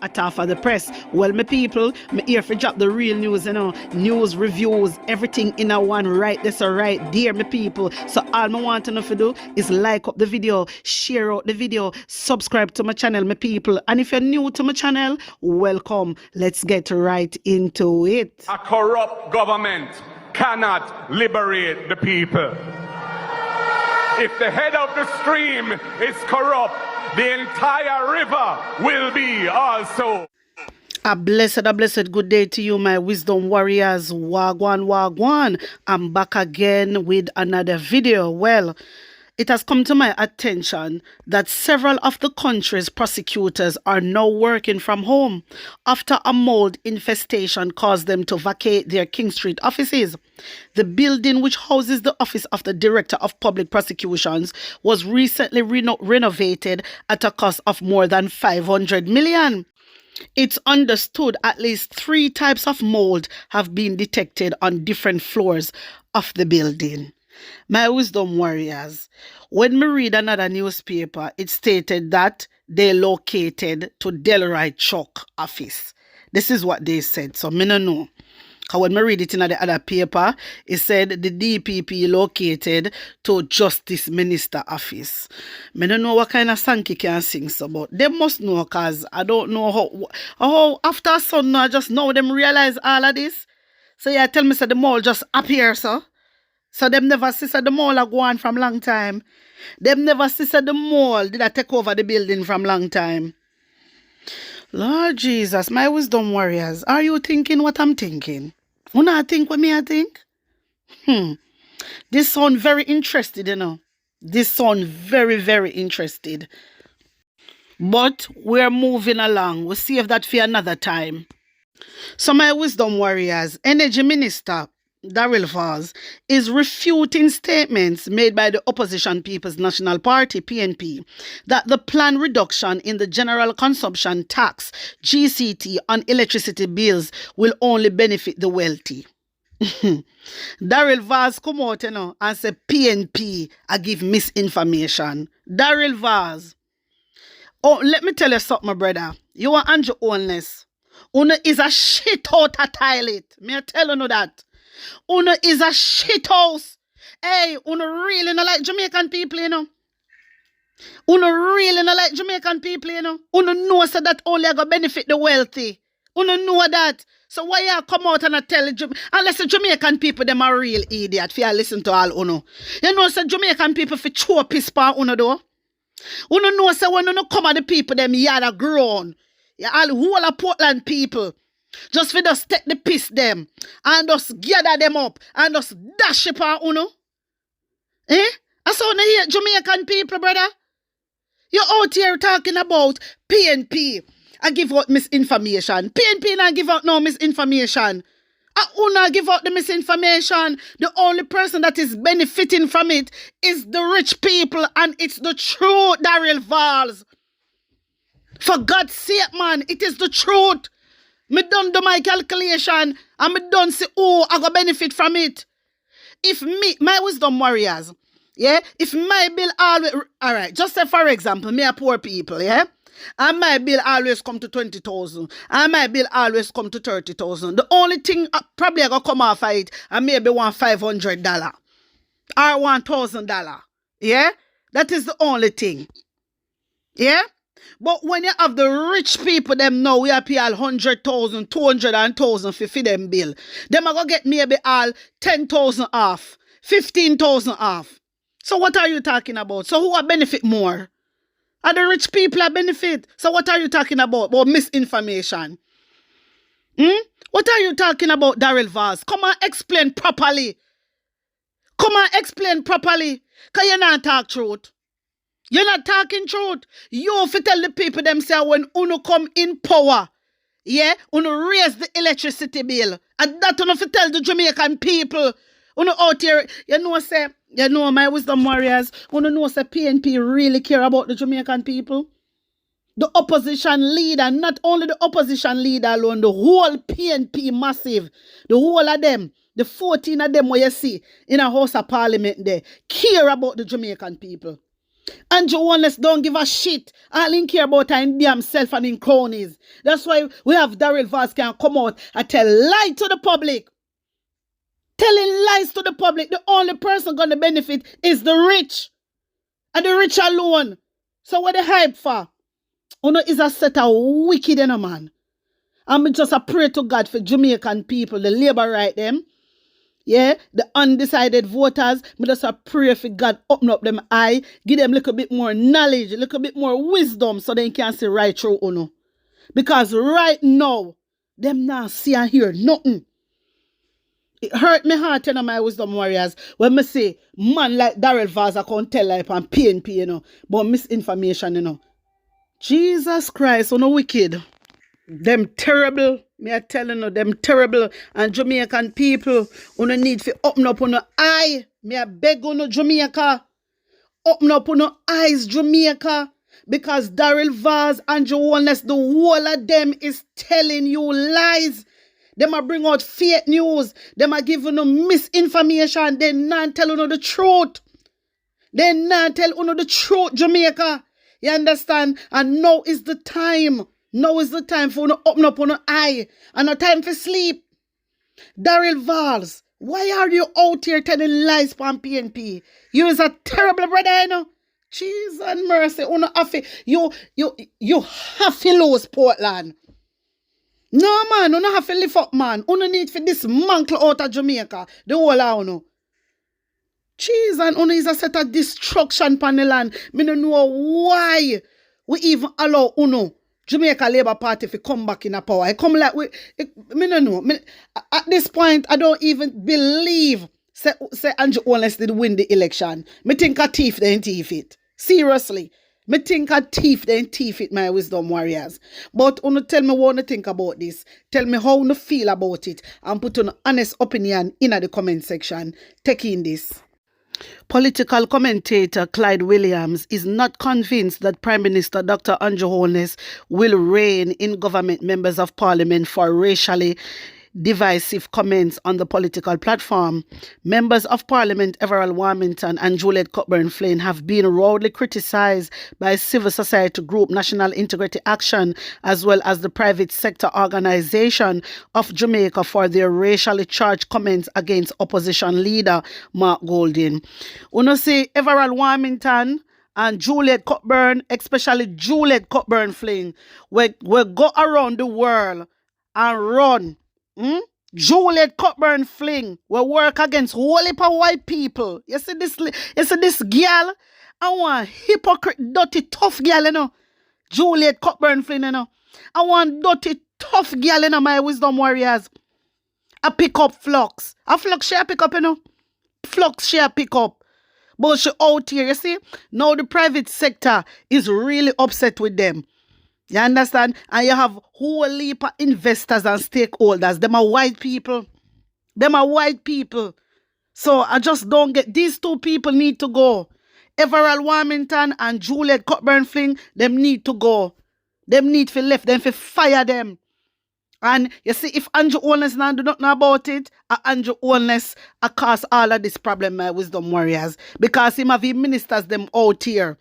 At half of the press. Well, my people, me here for drop the real news, news, reviews, everything in a one right this or right there, my people. So all I want to know to do is like up the video, share out the video, subscribe to my channel, my people. And if you're new to my channel, welcome. Let's get right into it. A corrupt government cannot liberate the people. If the head of the stream is corrupt, the entire river will be also. A blessed good day to you, my wisdom warriors. Wagwan, wagwan. I'm back again with another video. Well, it has come to my attention that several of the country's prosecutors are now working from home after a mold infestation caused them to vacate their King Street offices. The building, which houses the office of the Director of Public Prosecutions, was recently renovated at a cost of more than 500 million. It's understood at least 3 types of mold have been detected on different floors of the building. My wisdom warriors, when we read another newspaper, it stated that they located to Delroy Chuck office. This is what they said, so me no know. Because when we read it in the other paper, it said the DPP located to Justice Minister office. Me don't know what kind of Sankey can sing so, but they must know, because I don't know how after sun I just know them realize all of this. So yeah, tell me, so the mall just appear, so them never see the mall are going from long time. Them never see the mall did I take over the building from long time. Lord Jesus, my wisdom warriors, are you thinking what I'm thinking? You not think what me I think? This sound very interested, This sound very, very interested. But we're moving along. We'll save that for another time. So my wisdom warriors, Energy Minister Daryl Vaz is refuting statements made by the Opposition People's National Party, PNP, that the planned reduction in the general consumption tax, GCT, on electricity bills will only benefit the wealthy. Daryl Vaz come out, and say PNP I give misinformation. Daryl Vaz. Oh, let me tell you something, my brother. You are Andrew Ownless. Una is a shit out a toilet. Me I tell you that. Una is a shit house. Hey, una really not like Jamaican people, Una really not like Jamaican people, Una know so that only going to benefit the wealthy. Una know that. So why you come out and tell unless the Jamaican people them are real idiot if you listen to all Uno. You know so Jamaican people for chew piss pa Uno though. Uno know so when Uno come at the people them yard are grown. Yeah, all whole of Portland people. Just for just take the piss them and just gather them up and just dash it on Uno. Eh? I saw you hear Jamaican people, brother. You're out here talking about PNP. I give out misinformation. PNP not give out no misinformation. Una give out the misinformation. The only person that is benefiting from it is the rich people, and it's the truth, Daryl Vaz. For God's sake, man, it is the truth. Me done do my calculation and me done see who I go benefit from it. If me, my wisdom warriors, yeah, if my bill always, all right, just say for example, me a poor people, yeah, and my bill always come to 20,000, and my bill always come to 30,000. The only thing probably I go come off of it and maybe $500 or $1,000, yeah, that is the only thing, yeah. But when you have the rich people, them know we pay all 100,000, 200,000 for feed them bill. Them are going to get maybe all 10,000 off, 15,000 off. So what are you talking about? So who are benefit more? Are the rich people are benefit? So what are you talking about? About misinformation? What are you talking about, Daryl Vaz? Come on, explain properly. Come on, explain properly. Because you not talk truth. You're not talking truth. You have to tell the people themselves when Uno come in power, yeah, Uno raise the electricity bill. And that Uno have to tell the Jamaican people. Uno out here, my wisdom warriors, Uno know say PNP really care about the Jamaican people. The opposition leader, not only the opposition leader alone, the whole PNP massive, the whole of them, the 14 of them where you see in a House of Parliament there, care about the Jamaican people. Andrew Wallace don't give a shit. All he care about him himself and in cronies. That's why we have Daryl Vaz can come out and tell lie to the public. Telling lies to the public. The only person gonna benefit is the rich. And the rich alone. So what the hype for? Uno is a set of wicked man. I'm just a pray to God for Jamaican people, the labor right them. Yeah, the undecided voters. Me just a pray for God open up them eye, give them a little bit more knowledge, a little bit more wisdom so they can see right through Uno. Because right now, them not see and hear nothing. It hurt me heart, my wisdom warriors, when me say, man like Daryl Vaz can't tell life and PNP, but misinformation, Jesus Christ, wicked. Them terrible, me are telling you, them terrible. And Jamaican people, need to open up on eye. Me I beg on Jamaica. Open up on eyes, Jamaica. Because Daryl Vaz and Joannes, the whole of them is telling you lies. Them a bring out fake news. Them a giving you misinformation. They not telling you the truth. They not tell you the truth, Jamaica. You understand? And now is the time. Now is the time for you to open up on your eye. And no time for sleep. Daryl Vaz, why are you out here telling lies from PNP? You is a terrible brother, Jesus and mercy. You have to lose Portland. No, man, you don't have to lift up, man. You need to dismantle out of Jamaica. The whole of Jesus, and is a set of destruction on the land. Me don't know why we even allow Jamaica Labour Party to come back in a power. I come like me don't know. At this point, I don't even believe say Andrew Wallace did win the election. Me think a thief they ain't thief it. Seriously. Me think a thief they ain't thief it, my wisdom warriors. But tell me what you think about this. Tell me how you feel about it. And put an honest opinion in the comment section. Take in this. Political commentator Clyde Williams is not convinced that Prime Minister Dr. Andrew Holness will rein in government members of parliament for racially divisive comments on the political platform. Members of Parliament Everald Warmington and Juliet Cockburn-Flynn have been roundly criticized by civil society group National Integrity Action as well as the private sector organization of Jamaica for their racially charged comments against opposition leader Mark Golding. You see Everald Warmington and Juliet Cockburn, especially Juliet Cockburn-Flynn, we go around the world and run. Juliet Cockburn-Flynn will work against whole heap of white people. You see this girl? I want hypocrite, dirty, tough girl, Juliet Cockburn-Flynn, I want dirty, tough girl, my wisdom warriors. I pick up Flux. A Flux she pick up, Flux she pick up. But she out here, you see? Now the private sector is really upset with them. You understand? And you have whole heap of investors and stakeholders. Them are white people. Them are white people. So I just don't get... These two people need to go. Everald Warmington and Juliet Cockburn-Flynn, them need to go. Them need to left. Them to fire them. And you see, if Andrew Holness now do not know about it, Andrew Holness cause all of this problem, my wisdom warriors. Because him have his ministers them out here.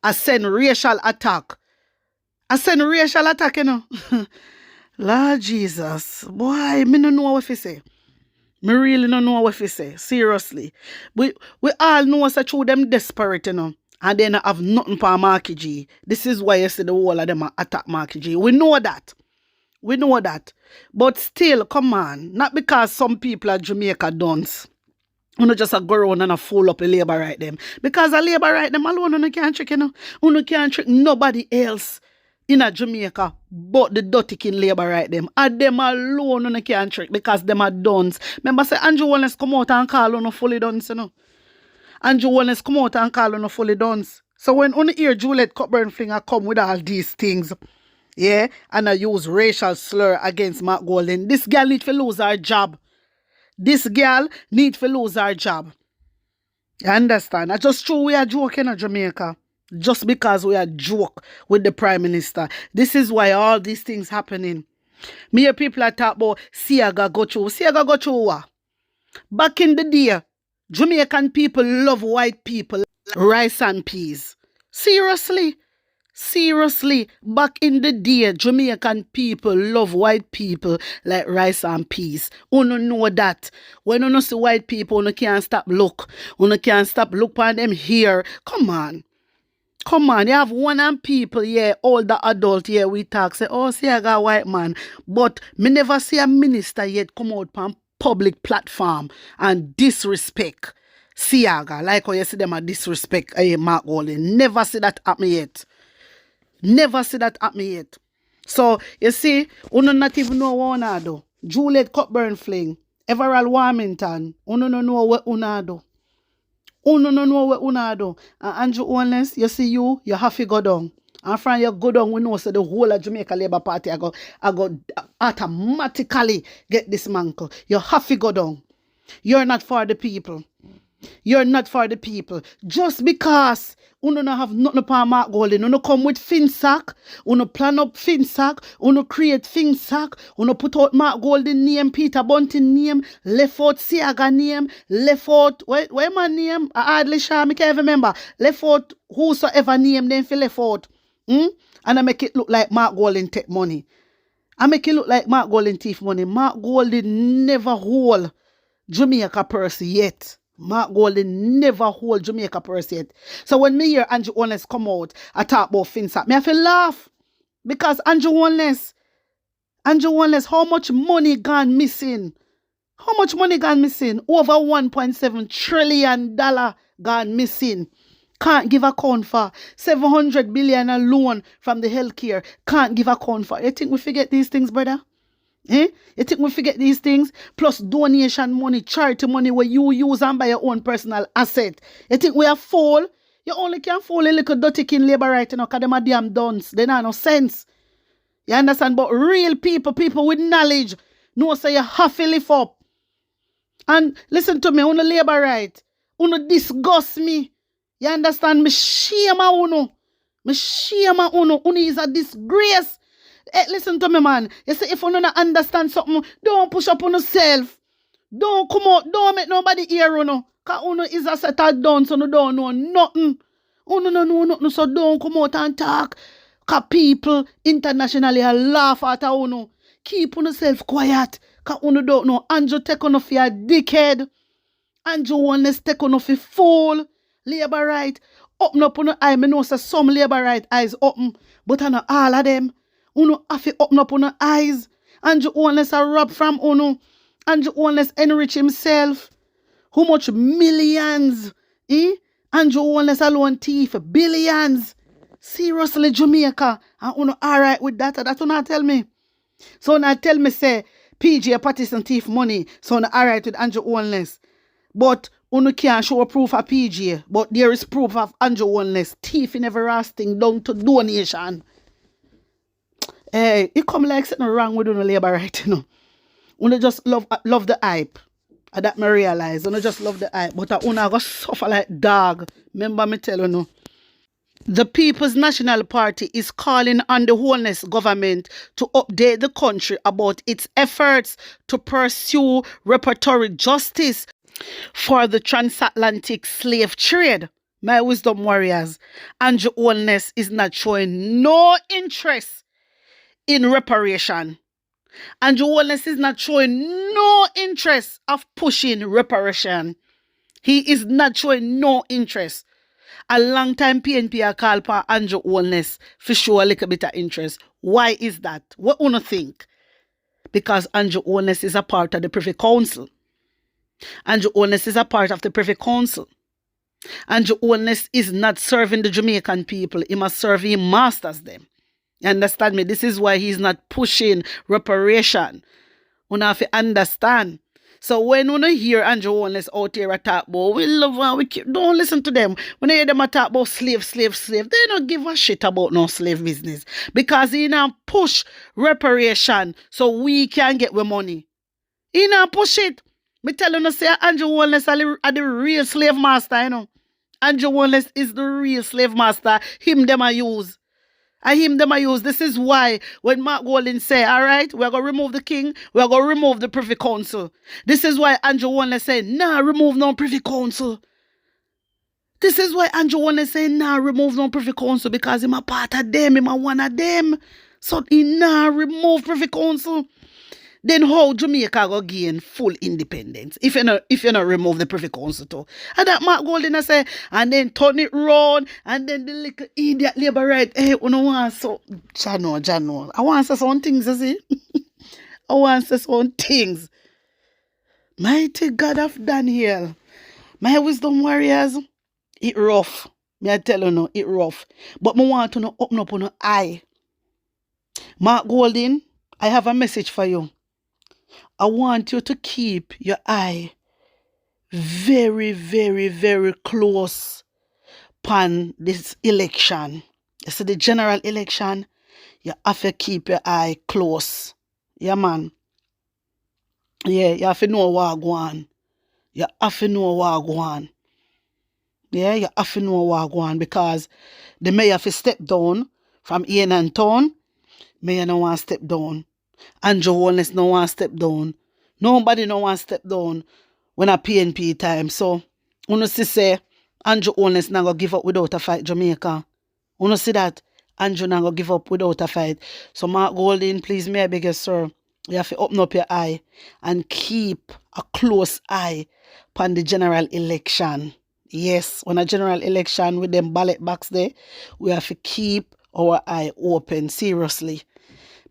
I send racial attack. Lord Jesus. Boy, me no know what to say. Me really no know what to say. Seriously. We all know such who them desperate, And they not have nothing for Marky G. This is why you see the whole of them attack Marky G. We know that. But still, come on. Not because some people at Jamaica don't. You just a go around and a fool up a labor right them. Because a labor right them alone, you can't trick, You can't trick nobody else in a Jamaica but the dirty king labor right them. And them alone you can't trick because them are duns. Remember say Andrew Wallace come out and call on fully duns, Andrew Wallace come out and call on fully duns. So when you hear Juliet Cockburn-Flynn come with all these things, yeah, and I use racial slur against Mark Golding, this girl need to lose her job. You understand? I just true we are joking in Jamaica. Just because we are joke with the Prime Minister. This is why all these things happening. Me hear people are talk about Siaga go through. Siaga go through what? Back in the day, Jamaican people love white people. Rice and peas. Seriously. Seriously, back in the day, Jamaican people love white people like rice and peas. Uno know that. When you see white people, you can't stop look. You can't stop look on them here. Come on. Come on, you have one and people, yeah, older adult, yeah, we talk, say, oh, see, I got a white man. But me never see a minister yet come out on public platform and disrespect Siaga, like how you see them a disrespect Mark Golden. Never see that happen yet. Never see that happen yet. So, you see, uno not even know what una do. Juliet Cockburn Fling, Everall Warmington, uno no know what una do. Uno no know what una do. And Andrew Owens, you see you have to go down. And from you go down, we know so the whole of Jamaica Labour Party I go automatically get dismantled. You have to go down. You're not for the people. You're not for the people. Just because uno no have nothing upon Mark Golden, uno come with Finsack, uno plan up Finsack, uno create Finsack, uno put out Mark Golden name, Peter Bunting name, left out Siaga name, left out, where my name? I hardly sure, I can't even remember. Left out whosoever name, then feel left out. And I make it look like Mark Golden take money. I make it look like Mark Golden thief money. Mark Golden never hold Jamaica purse yet. Mark Golden never hold Jamaica purse yet. So when me hear Andrew Owens come out, I talk about Finsack, me have to laugh. Because Andrew Owens, how much money gone missing? How much money gone missing? Over $1.7 trillion gone missing. Can't give account for. 700 billion alone from the healthcare. Can't give account for. You think we forget these things, brother? You think we forget these things? Plus donation money, charity money where you use and buy your own personal asset. You think we are fool? You only can fool a little dirty king labor right, you know, because them are damn dunce. They don't have no sense. You understand? But real people with knowledge, know say you have to lift up. And listen to me, uno labor right. Uno disgust me. You understand? Me shame a uno. Me shame a uno. Uno is a disgrace. Hey, listen to me, man. You see, if you don't understand something, don't push up on yourself. Don't come out. Don't make nobody hear you. Because uno is a set of done, so you don't know nothing. Uno don't know nothing, so don't come out and talk. Because people internationally laugh at uno. Keep on yourself quiet. Because uno don't know. Andrew take on for a dickhead. Andrew Owens take on for fool. Labor right. Open up on your eye. I know say some labor right eyes open. But I know all of them. Uno have to open up on your eyes. Andrew Owens a rob from uno. Andrew Owens enrich himself. How much millions? Andrew Owens alone thief. Billions. Seriously, Jamaica. And uno alright with that. That's what not tell me. So now tell me say PJ Patterson thief money. So uno alright with Andrew Owens. But uno can't show proof of PJ. But there is proof of Andrew Owens thief in everlasting down to donation. Hey, it come like something wrong with uno labor right, you know. Uno just love the hype. And that me realize. Uno just love the hype. But uno go suffer like dog. Remember me tell you no. The People's National Party is calling on the Wholeness government to update the country about its efforts to pursue reparatory justice for the transatlantic slave trade. My wisdom warriors, Andrew Owens is not showing no interest in reparation. Andrew Owens is not showing no interest of pushing reparation. He is not showing no interest. A long time PNP are called for Andrew Owens for show a little bit of interest. Why is that? What do you think? Because Andrew Owens is a part of the Privy Council. Andrew Owens is a part of the Privy Council. Andrew Owens is not serving the Jamaican people. He must serve him masters them. You understand me? This is why he's not pushing reparation. You have to understand. So when you hear Andrew Owens out here talk about, we love and we keep, don't listen to them. When you hear them talk about slave, they don't give a shit about no slave business. Because he now push reparation so we can get the money. He now push it. Me tell you, say Andrew Owens are the real slave master, you know. Andrew Owens is the real slave master. Him them I use. This is why when Mark Golden say, all right, we're going to remove the king, we're going to remove the Privy Council. This is why Andrew Owens say, nah, remove no Privy Council. This is why Andrew wanna say nah remove no Privy Council because him a part of them, him a one of them. So he nah remove Privy Council. Then how Jamaica go gain full independence if you not remove the Privy Council too? And that Mark Golding say, and then turn it round, and then the little idiot Labour right. Hey, you know what? So Jano. I want to say some things, you see. I want to say some things. Mighty God of Daniel, my wisdom warriors, it rough. Me I tell you no, it rough. But me want to know open up on your eye. Mark Golding, I have a message for you. I want you to keep your eye very, very, very close upon this election. You see the general election, you have to keep your eye close. Yeah, man. Yeah, you have to know what go on. You have to know what go on. Yeah, you have to know what go on because the mayor have to step down from Ian and Town. Mayor no want to step down. Andrew Holness no want to step down. Nobody no want to step down when a PNP time. So, you see say, Andrew Holness not going to give up without a fight Jamaica. You see that? Andrew not going to give up without a fight. So, Mark Golding, please, may I beg you, sir, you have to open up your eye and keep a close eye upon the general election. Yes, when a general election with them ballot box there, we have to keep our eye open, seriously.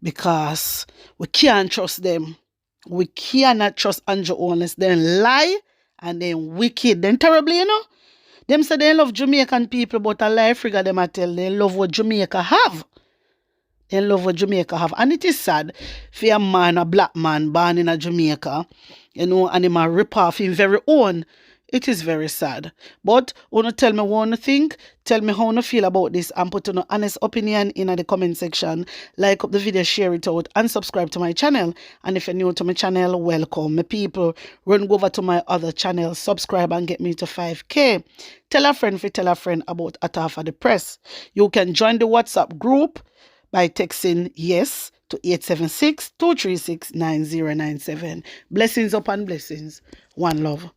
Because we can't trust them. We cannot trust Andrew Holness. They lie and they wicked. Then terribly, you know. Them say they love Jamaican people, but a lie figure them I tell they love what Jamaica have. They love what Jamaica have. And it is sad for a man, a black man born in a Jamaica, you know, and him a rip off him very own. It is very sad. But wanna tell me what you think, tell me how you feel about this and put an honest opinion in the comment section. Like up the video, share it out and subscribe to my channel. And if you're new to my channel, welcome. My people, run over to my other channel, subscribe and get me to 5K. Tell a friend about Atafa the Press. You can join the WhatsApp group by texting yes to 876-236-9097. Blessings upon blessings. One love.